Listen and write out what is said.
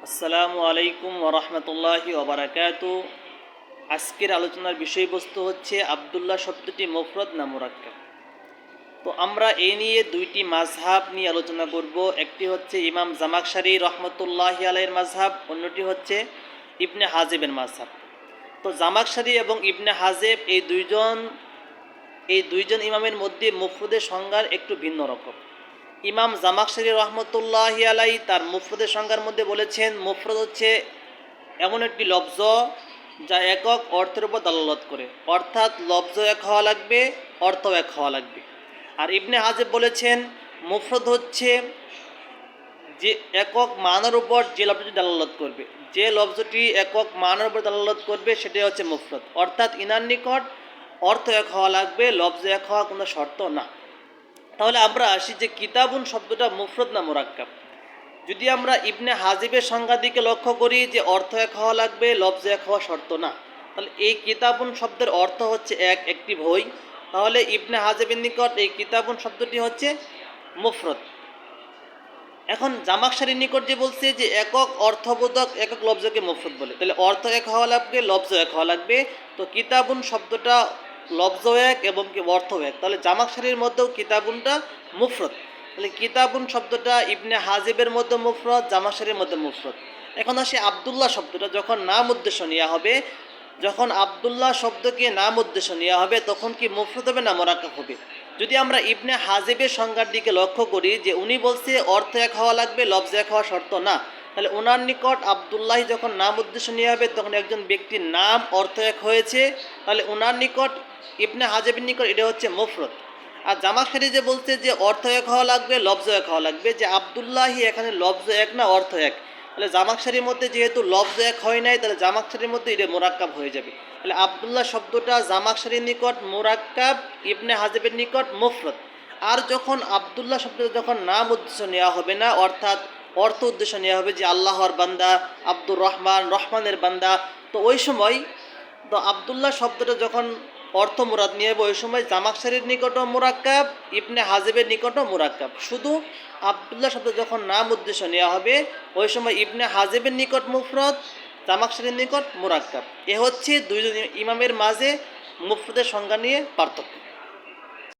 আসসালামু আলাইকুম ওরহমতুল্লাহি ওবারাকাতু। আজকের আলোচনার বিষয়বস্তু হচ্ছে আবদুল্লাহ শব্দটি মুফরদ না মুরাক্কাব। তো আমরা এই নিয়ে দুইটি মাযহাব নিয়ে আলোচনা করব। একটি হচ্ছে ইমাম জামাখশারি রহমতুল্লাহি আলাইহির মাযহাব, অন্যটি হচ্ছে ইবনে হাজেবের মাযহাব। তো জামাখশারি এবং ইবনে হাজেব এই দুইজন ইমামের মধ্যে মুফরদের সংজ্ঞার একটু ভিন্ন রকম। ইমাম জামাখশারি রহমতুল্লাহি আলাইহি তার মুফরদের সংজ্ঞার মধ্যে বলেছেন, মুফরদ হচ্ছে এমন একটি লফজ যা একক অর্থের উপর দালালত করে, অর্থাৎ লফজ এক হওয়া লাগবে, অর্থ এক হওয়া লাগবে। আর ইবনে হাজেব বলেছেন মুফরদ হচ্ছে যে একক মানের উপর যে লফজটি দালালত করবে, যে লফজটি একক মানের উপর দালালত করবে সেটাই হচ্ছে মুফরদ। অর্থাৎ ইনার নিকট অর্থ এক হওয়া লাগবে, লফজ এক হওয়া কোনো শর্ত না। তাহলে আমরা আসি যে কিতাবুন শব্দটা মুফরদ না মুরাক্কাব। যদি আমরা ইবনে হাজিবের সংজ্ঞার দিকে লক্ষ্য করি যে অর্থ এক হওয়া লাগবে, লফজ এক হওয়া শর্ত না, তাহলে এই কিতাবুন শব্দের অর্থ হচ্ছে একটি বই। তাহলে ইবনে হাজিবের নিকট এই কিতাবুন শব্দটি হচ্ছে মুফরদ। এখন জামাখশারির নিকট যে বলছে যে একক অর্থবোধক একক লফজকে মুফরদ বলে, তাহলে অর্থ এক হওয়া লাগবে, লফজ এক হওয়া লাগবে। তো কিতাবুন শব্দটা লফজ এক এবং কি অর্থ এক, তাহলে জামাখশারির মধ্যেও কিতাবুনটা মুফরদ। তাহলে কিতাবুন শব্দটা ইবনে হাজিবের মধ্যে মুফরদ, জামাখশারির মধ্যে মুফরদ। এখন আসে আবদুল্লাহ শব্দটা যখন নাম উদ্দেশ্য নেওয়া হবে, যখন আবদুল্লাহ শব্দকে নাম উদ্দেশ্য নেওয়া হবে তখন কি মুফরদ হবে না মুরাক্কাব হবে? যদি আমরা ইবনে হাজিবের সংজ্ঞার দিকে লক্ষ্য করি যে উনি বলছে অর্থ এক হওয়া লাগবে, লফজ এক হওয়া শর্ত না, তাহলে ওনার নিকট আবদুল্লাহ যখন নাম উদ্দেশ্য নেওয়া হবে তখন একজন ব্যক্তির নাম অর্থ এক হয়েছে, তাহলে ওনার নিকট ইবনে হাজিবের নিকট এটা হচ্ছে মুফরদ। আর জামাখশারি যে বলছে যে অর্থ এক হওয়া লাগবে, লফজ এক হওয়া লাগবে, যে আবদুল্লাহি এখানে লফজ এক না অর্থ এক, তাহলে জামাখশারির মধ্যে যেহেতু লফজ এক হয় নাই, তাহলে জামাখশারির মধ্যে এটা মুরাক্কাব হয়ে যাবে। তাহলে আবদুল্লাহ শব্দটা জামাখশারির নিকট মুরাক্কাব, ইবনে হাজিবের নিকট মুফরদ। আর যখন আবদুল্লাহ শব্দটা যখন নাম উদ্দেশ্য নেওয়া হবে না, অর্থাৎ অর্থ উদ্দেশ্য নেওয়া হবে যে আল্লাহর বান্দা, আব্দুর রহমান, রহমানের বান্দা, তো ওই সময় তো আবদুল্লাহ শব্দটা যখন অর্থ মুরাদ নিয়ে হবে ওই সময় জামাখশারির নিকটও মুরাক্কাব, ইবনে হাজিবের নিকটও মুরাক্কাব। শুধু আবদুল্লাহ শব্দ যখন নাম উদ্দেশ্য নেওয়া হবে ওই সময় ইবনে হাজিবের নিকট মুফরদ, জামাখশারির নিকট মুরাক্কাব। এ হচ্ছে দুইজন ইমামের মাঝে মুফরদের সংজ্ঞা নিয়ে পার্থক্য।